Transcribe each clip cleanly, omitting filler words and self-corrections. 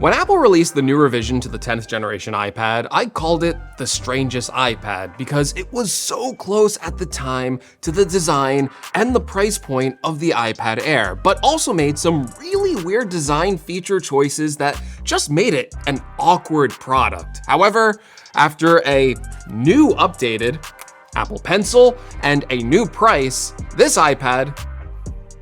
When Apple released the new revision to the 10th generation iPad, I called it the strangest iPad because it was so close at the time to the design and the price point of the iPad Air, but also made some really weird design feature choices that just made it an awkward product. However, after a new updated Apple Pencil and a new price, this iPad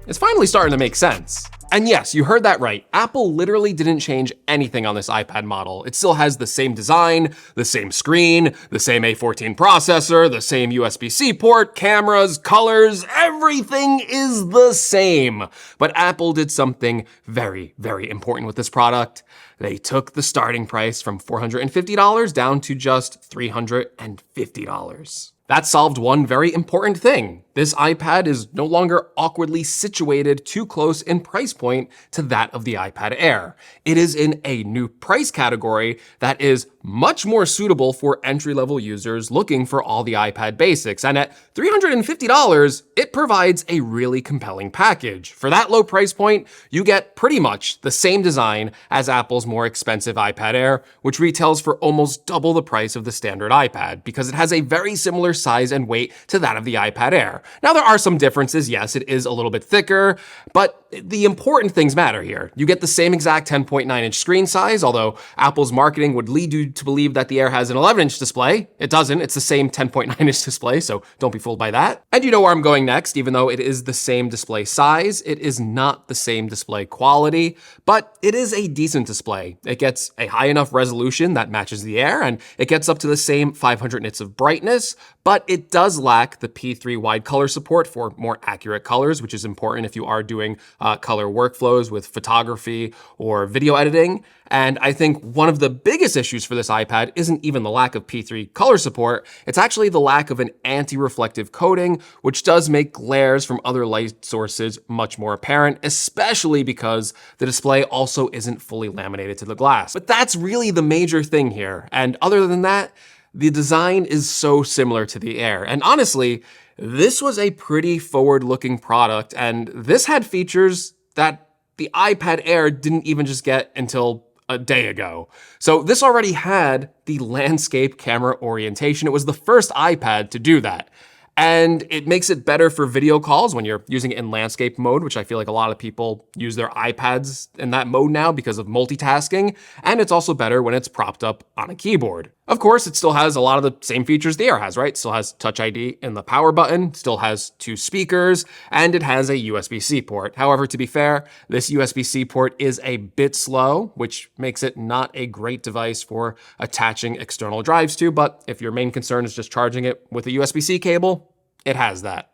is finally starting to make sense. And yes, you heard that right. Apple literally didn't change anything on this iPad model. It still has the same design, the same screen, the same A14 processor, the same USB-C port, cameras, colors, everything is the same. But Apple did something very, very important with this product. They took the starting price from $450 down to just $350. That solved one very important thing. This iPad is no longer awkwardly situated too close in price point to that of the iPad Air. It is in a new price category that is much more suitable for entry-level users looking for all the iPad basics. And at $350, it provides a really compelling package. For that low price point, you get pretty much the same design as Apple's more expensive iPad Air, which retails for almost double the price of the standard iPad because it has a very similar size and weight to that of the iPad Air. Now, there are some differences. Yes, it is a little bit thicker, but the important things matter here. You get the same exact 10.9-inch screen size, although Apple's marketing would lead you to believe that the Air has an 11-inch display. It doesn't. It's the same 10.9-inch display, so don't be fooled by that. And you know where I'm going next. Even though it is the same display size, it is not the same display quality, but it is a decent display. It gets a high enough resolution that matches the Air, and it gets up to the same 500 nits of brightness, but it does lack the P3 wide color support for more accurate colors, which is important if you are doing color workflows with photography or video editing. And I think one of the biggest issues for this iPad isn't even the lack of P3 color support, it's actually the lack of an anti-reflective coating, which does make glares from other light sources much more apparent, especially because the display also isn't fully laminated to the glass. But that's really the major thing here. And other than that, the design is so similar to the Air. And honestly, this was a pretty forward-looking product, and this had features that the iPad Air didn't even just get until a day ago. So this already had the landscape camera orientation. It was the first iPad to do that. And it makes it better for video calls when you're using it in landscape mode, which I feel like a lot of people use their iPads in that mode now because of multitasking. And it's also better when it's propped up on a keyboard. Of course, it still has a lot of the same features the Air has, right? It still has Touch ID in the power button, still has 2 speakers, and it has a USB-C port. However, to be fair, this USB-C port is a bit slow, which makes it not a great device for attaching external drives to, but if your main concern is just charging it with a USB-C cable, it has that.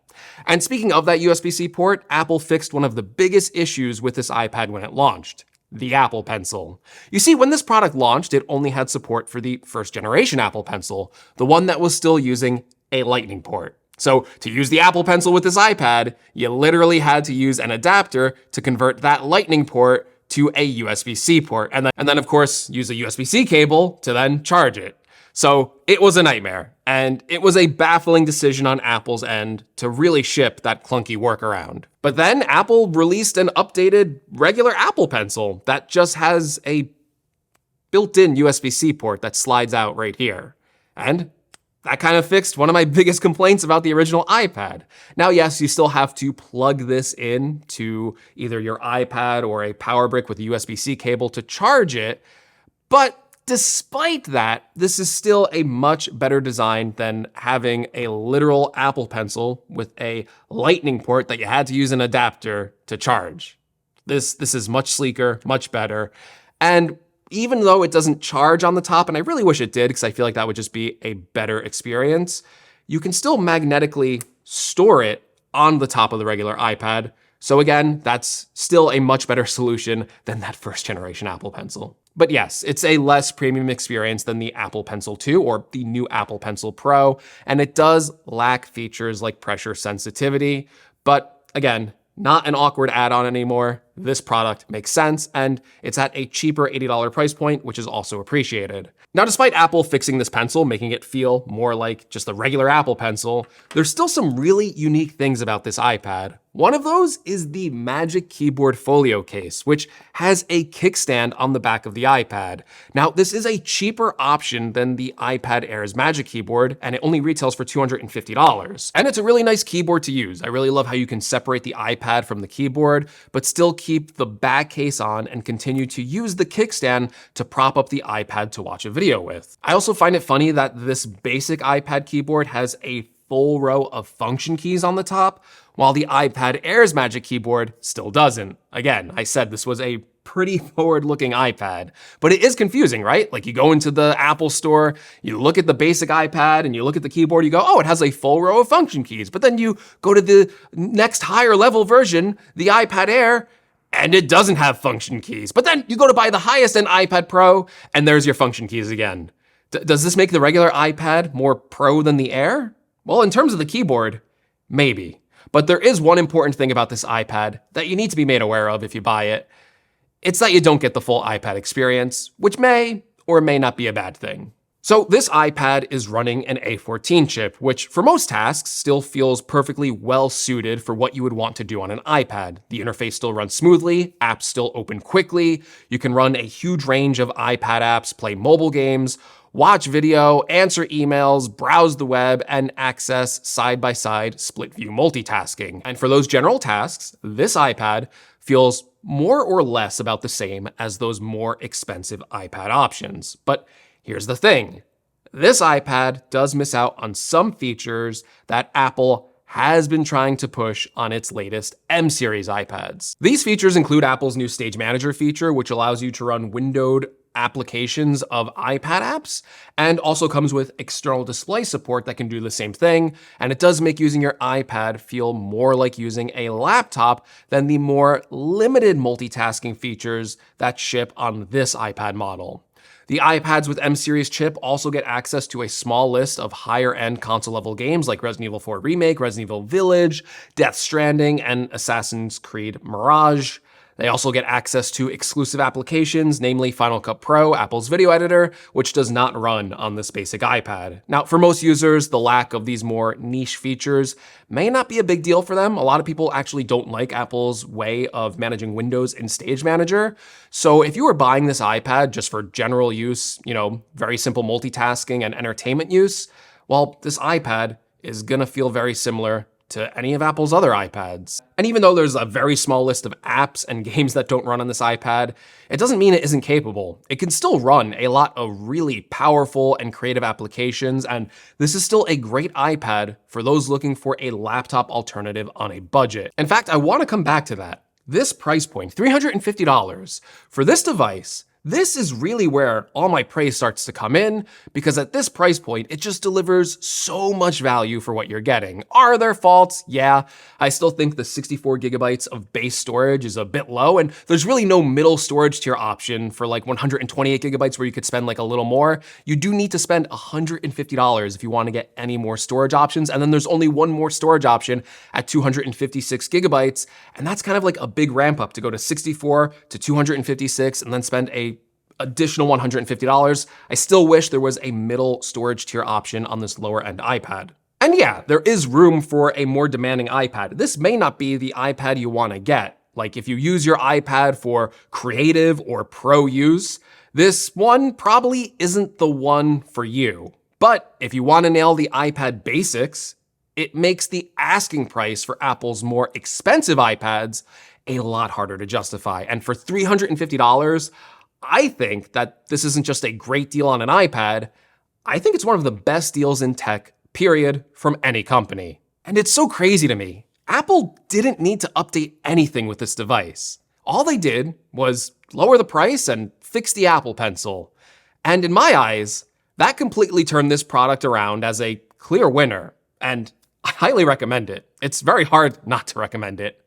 And speaking of that USB-C port, Apple fixed one of the biggest issues with this iPad when it launched: the Apple Pencil. You see, when this product launched, it only had support for the first generation Apple Pencil, the one that was still using a Lightning port. So to use the Apple Pencil with this iPad, you literally had to use an adapter to convert that Lightning port to a USB-C port, and then of course use a USB-C cable to then charge it. So it was a nightmare, and it was a baffling decision on Apple's end to really ship that clunky workaround. But then Apple released an updated regular Apple Pencil that just has a built-in USB-C port that slides out right here. And that kind of fixed one of my biggest complaints about the original iPad. Now, yes, you still have to plug this in to either your iPad or a power brick with a USB-C cable to charge it, but despite that, this is still a much better design than having a literal Apple Pencil with a Lightning port that you had to use an adapter to charge. This is much sleeker, much better. And even though it doesn't charge on the top, and I really wish it did because I feel like that would just be a better experience, you can still magnetically store it on the top of the regular iPad. So again, that's still a much better solution than that first generation Apple Pencil. But yes, it's a less premium experience than the Apple Pencil 2 or the new Apple Pencil Pro, and it does lack features like pressure sensitivity. But again, not an awkward add-on anymore. This product makes sense, and it's at a cheaper $80 price point, which is also appreciated. Now, despite Apple fixing this pencil, making it feel more like just the regular Apple Pencil, there's still some really unique things about this iPad. One of those is the Magic Keyboard Folio case, which has a kickstand on the back of the iPad. Now, this is a cheaper option than the iPad Air's Magic Keyboard, and it only retails for $250. And it's a really nice keyboard to use. I really love how you can separate the iPad from the keyboard, but still keep the back case on and continue to use the kickstand to prop up the iPad to watch a video with. I also find it funny that this basic iPad keyboard has a full row of function keys on the top, while the iPad Air's Magic Keyboard still doesn't. Again, I said this was a pretty forward-looking iPad, but it is confusing, right? Like, you go into the Apple store, you look at the basic iPad, and you look at the keyboard, you go, oh, it has a full row of function keys. But then you go to the next higher level version, the iPad Air, and it doesn't have function keys. But then you go to buy the highest end iPad Pro, and there's your function keys again. Does this make the regular iPad more pro than the Air? Well, in terms of the keyboard, maybe. But there is one important thing about this iPad that you need to be made aware of if you buy it. It's that you don't get the full iPad experience, which may or may not be a bad thing. So this iPad is running an A14 chip, which for most tasks still feels perfectly well suited for what you would want to do on an iPad. The interface still runs smoothly, apps still open quickly, you can run a huge range of iPad apps, play mobile games, watch video, answer emails, browse the web, and access side-by-side split-view multitasking. And for those general tasks, this iPad feels more or less about the same as those more expensive iPad options. But here's the thing. This iPad does miss out on some features that Apple has been trying to push on its latest M series iPads. These features include Apple's new Stage Manager feature, which allows you to run windowed applications of iPad apps, and also comes with external display support that can do the same thing. And it does make using your iPad feel more like using a laptop than the more limited multitasking features that ship on this iPad model. The iPads with M series chip also get access to a small list of higher-end console-level games like Resident Evil 4 Remake, Resident Evil Village, Death Stranding, and Assassin's Creed Mirage. They also get access to exclusive applications, namely Final Cut Pro, Apple's video editor, which does not run on this basic iPad. Now, for most users, the lack of these more niche features may not be a big deal for them. A lot of people actually don't like Apple's way of managing Windows in Stage Manager. So if you were buying this iPad just for general use, very simple multitasking and entertainment use, well, this iPad is gonna feel very similar to any of Apple's other iPads. And even though there's a very small list of apps and games that don't run on this iPad, it doesn't mean it isn't capable. It can still run a lot of really powerful and creative applications, and this is still a great iPad for those looking for a laptop alternative on a budget. In fact, I want to come back to that. This price point, $350, for this device, this is really where all my praise starts to come in, because at this price point, it just delivers so much value for what you're getting. Are there faults? Yeah. I still think the 64 gigabytes of base storage is a bit low, and there's really no middle storage tier option for like 128 gigabytes where you could spend like a little more. You do need to spend $150 if you want to get any more storage options, and then there's only one more storage option at 256 gigabytes, and that's kind of like a big ramp up to go to 64 to 256 and then spend a additional $150. I still wish there was a middle storage tier option on this lower end iPad. And yeah, there is room for a more demanding iPad. This may not be the iPad you want to get. Like if you use your iPad for creative or pro use, this one probably isn't the one for you. But if you want to nail the iPad basics, it makes the asking price for Apple's more expensive iPads a lot harder to justify. And for $350, I think that this isn't just a great deal on an iPad, I think it's one of the best deals in tech, period, from any company. And it's so crazy to me. Apple didn't need to update anything with this device. All they did was lower the price and fix the Apple Pencil. And in my eyes, that completely turned this product around as a clear winner. And I highly recommend it. It's very hard not to recommend it.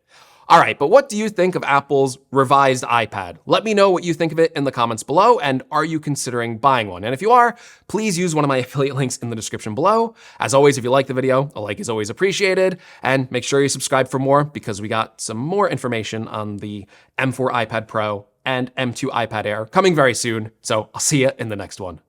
All right, but what do you think of Apple's revised iPad? Let me know what you think of it in the comments below, and are you considering buying one? And if you are, please use one of my affiliate links in the description below. As always, if you like the video, a like is always appreciated, and make sure you subscribe for more because we got some more information on the M4 iPad Pro and M2 iPad Air coming very soon, so I'll see you in the next one.